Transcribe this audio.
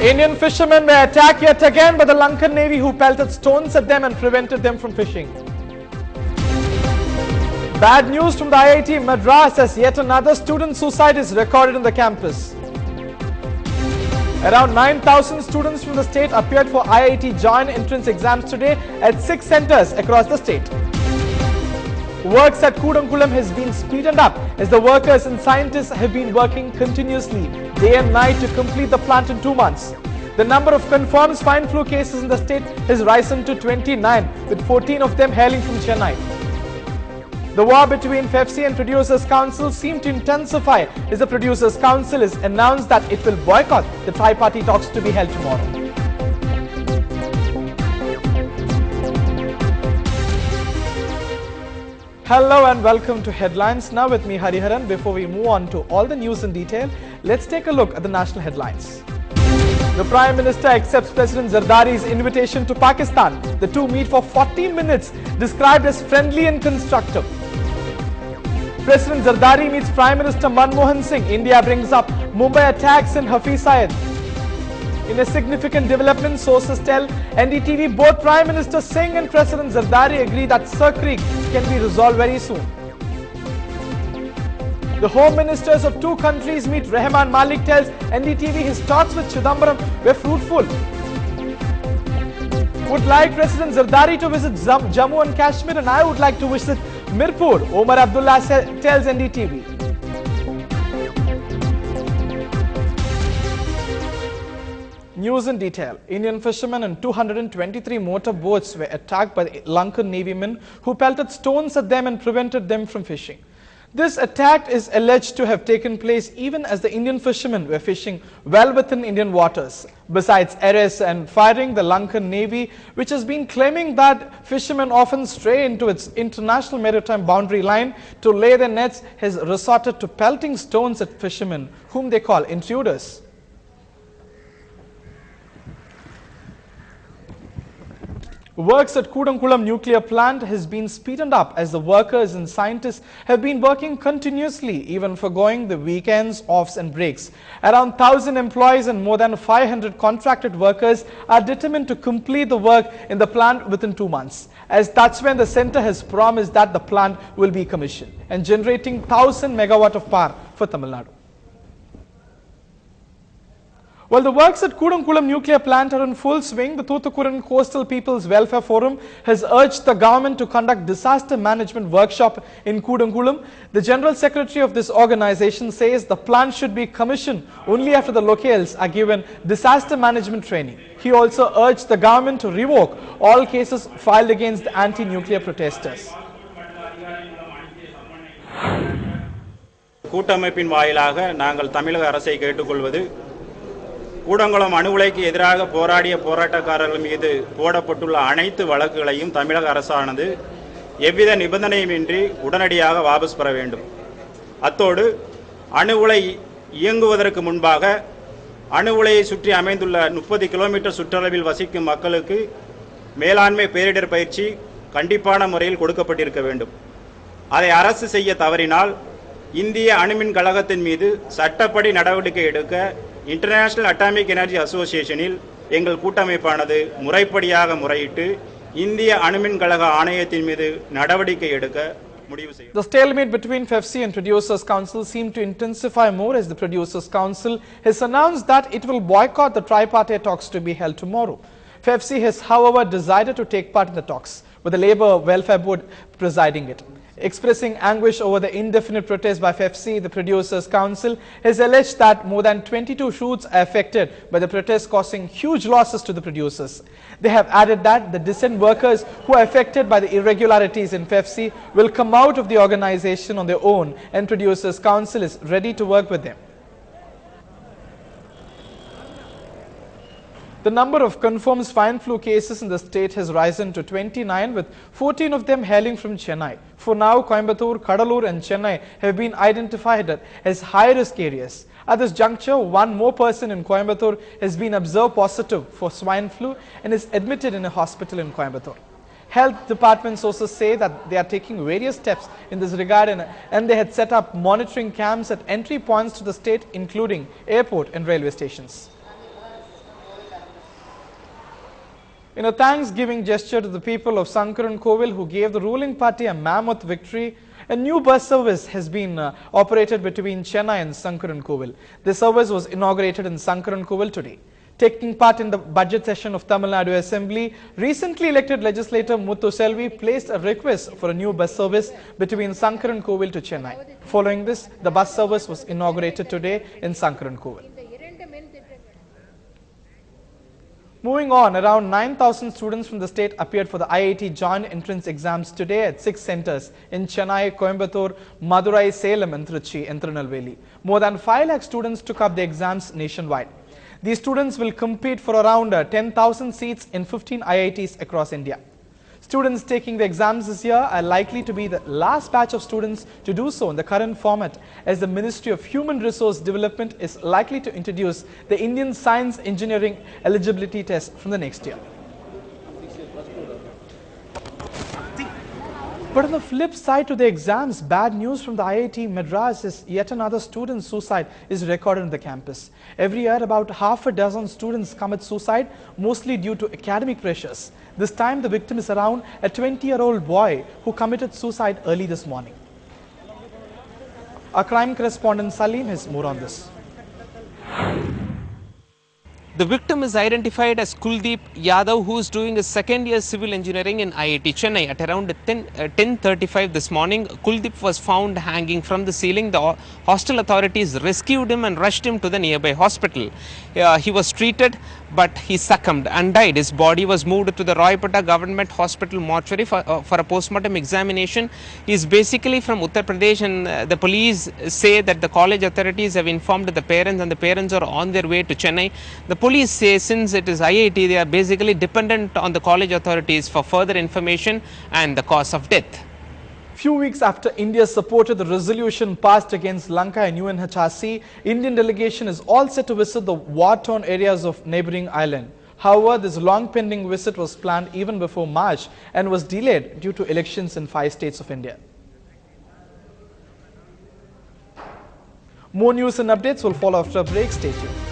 Indian fishermen were attacked yet again by the Lankan Navy, who pelted stones at them and prevented them from fishing. Bad news from the IIT Madras as yet another student suicide is recorded on the campus. Around 9,000 students from the state appeared for IIT joint entrance exams today at 6 centers across the state. Works at Kudankulam has been speeded up as the workers and scientists have been working continuously day and night to complete the plant in 2 months. The number of confirmed swine flu cases in the state has risen to 29, with 14 of them hailing from Chennai. The war between FEFC and Producers Council seemed to intensify as the Producers Council has announced that it will boycott the tri-party talks to be held tomorrow. Hello and welcome to Headlines. Now with me Hariharan. Before we move on to all the news in detail, let's take a look at the national headlines. The Prime Minister accepts President Zardari's invitation to Pakistan. The two meet for 40 minutes, described as friendly and constructive. President Zardari meets Prime Minister Manmohan Singh. India brings up Mumbai attacks in Hafiz Syed. In a significant development, sources tell NDTV both Prime Minister Singh and President Zardari agree that Sir Creek can be resolved very soon. The Home Ministers of two countries meet. Rehman Malik tells NDTV his talks with Chidambaram were fruitful. Would like President Zardari to visit Jammu and Kashmir, and I would like to visit Mirpur, Omar Abdullah tells NDTV. News in detail. Indian fishermen and 223 motor boats were attacked by the Lankan Navy men who pelted stones at them and prevented them from fishing. This attack is alleged to have taken place even as the Indian fishermen were fishing well within Indian waters. Besides arrests and firing, the Lankan Navy, which has been claiming that fishermen often stray into its international maritime boundary line to lay their nets, has resorted to pelting stones at fishermen whom they call intruders. Works at Kudankulam nuclear plant has been speeded up as the workers and scientists have been working continuously, even forgoing the weekends, offs and breaks. Around 1,000 employees and more than 500 contracted workers are determined to complete the work in the plant within 2 months, as that's when the centre has promised that the plant will be commissioned and generating 1,000 megawatt of power for Tamil Nadu. While the works at Kudankulam nuclear plant are in full swing, the Thoothukkudan Coastal People's Welfare Forum has urged the government to conduct disaster management workshop in Kudankulam. The General Secretary of this organization says the plant should be commissioned only after the locals are given disaster management training. He also urged the government to revoke all cases filed against the anti-nuclear protesters. கூட்டமைப்பின் வாயிலாக நாங்கள் தமிழக அரசை கேட்டுக்கொள்வது கூடங்குளம் அணு உலைக்கு எதிராக போராடிய போராட்டக்காரர்கள் மீது போடப்பட்டுள்ள அனைத்து வழக்குகளையும் தமிழக அரசானது எவ்வித நிபந்தனையுமின்றி உடனடியாக வாபஸ் பெற வேண்டும். அத்தோடு அணு உலை இயங்குவதற்கு முன்பாக அணு உலையை சுற்றி அமைந்துள்ள 30 கிலோமீட்டர் சுற்றளவில் வசிக்கும் மக்களுக்கு மேலாண்மை பேரிடர் பயிற்சி கண்டிப்பான முறையில் கொடுக்கப்பட்டிருக்க வேண்டும். அதை அரசு செய்ய தவறினால் இந்திய அணுமின் கழகத்தின் மீது சட்டப்படி நடவடிக்கை எடுக்க இன்டர்நேஷனல் அட்டாமிக் எனர்ஜி அசோசியேஷனில் எங்கள் கூட்டமைப்பானது முறைப்படியாக முறையிட்டு இந்திய அணுமின் கழக ஆணையத்தின் மீது நடவடிக்கை எடுக்க முடிவு செய்யும். The stalemate between FEFC and Producers Council seemed to intensify more as the Producers Council has announced that it will boycott the tripartite talks to be held tomorrow. FEFC has, however, decided to take part in the talks, with the Labour Welfare Board presiding it. Expressing anguish over the indefinite protest by FEFC, the Producers Council has alleged that more than 22 shoots are affected by the protest, causing huge losses to the producers. They have added that the dissent workers who are affected by the irregularities in FEFC will come out of the organization on their own, and Producers Council is ready to work with them. The number of confirmed swine flu cases in the state has risen to 29, with 14 of them hailing from Chennai. For now, Coimbatore, Kadalur and Chennai have been identified as high-risk areas. At this juncture, one more person in Coimbatore has been observed positive for swine flu and is admitted in a hospital in Coimbatore. Health department sources say that they are taking various steps in this regard, and they had set up monitoring camps at entry points to the state, including airport and railway stations. In a thanksgiving gesture to the people of Sankarankovil who gave the ruling party a mammoth victory, a new bus service has been operated between Chennai and Sankarankovil. The service was inaugurated in Sankarankovil today. Taking part in the budget session of Tamil Nadu Assembly, recently elected legislator Muthu Selvi placed a request for a new bus service between Sankarankovil to Chennai. Following this, the bus service was inaugurated today in Sankarankovil. Moving on, around 9,000 students from the state appeared for the IIT joint entrance exams today at 6 centers in Chennai, Coimbatore, Madurai, Salem and Trichy and Tirunelveli. More than 5 lakh students took up the exams nationwide. These students will compete for around 10,000 seats in 15 IITs across India. Students taking the exams this year are likely to be the last batch of students to do so in the current format, as the Ministry of Human Resource Development is likely to introduce the Indian Science Engineering Eligibility Test from the next year. But on the flip side to the exams, bad news from the IIT Madras is yet another student suicide is recorded on the campus. Every year, about half a dozen students commit suicide, mostly due to academic pressures. This time, the victim is around a 20-year-old boy who committed suicide early this morning. Our crime correspondent Salim has more on this. The victim is identified as Kuldeep Yadav, who is doing his second year civil engineering in IIT Chennai. At around 10:35 this morning, Kuldeep was found hanging from the ceiling. The hostel authorities rescued him and rushed him to the nearby hospital. He was treated, but he succumbed and died. His body was moved to the Roypeta Government Hospital mortuary for a postmortem examination. He is basically from Uttar Pradesh, and the police say that the college authorities have informed the parents, and the parents are on their way to Chennai. The police say since it is IIT, they are basically dependent on the college authorities for further information and the cause of death. Few weeks after India supported the resolution passed against Lanka and UNHRC, Indian delegation is all set to visit the war-torn areas of neighboring island. However, this long pending visit was planned even before March and was delayed due to elections in 5 states of India. More news and updates will follow after a break. Stay tuned.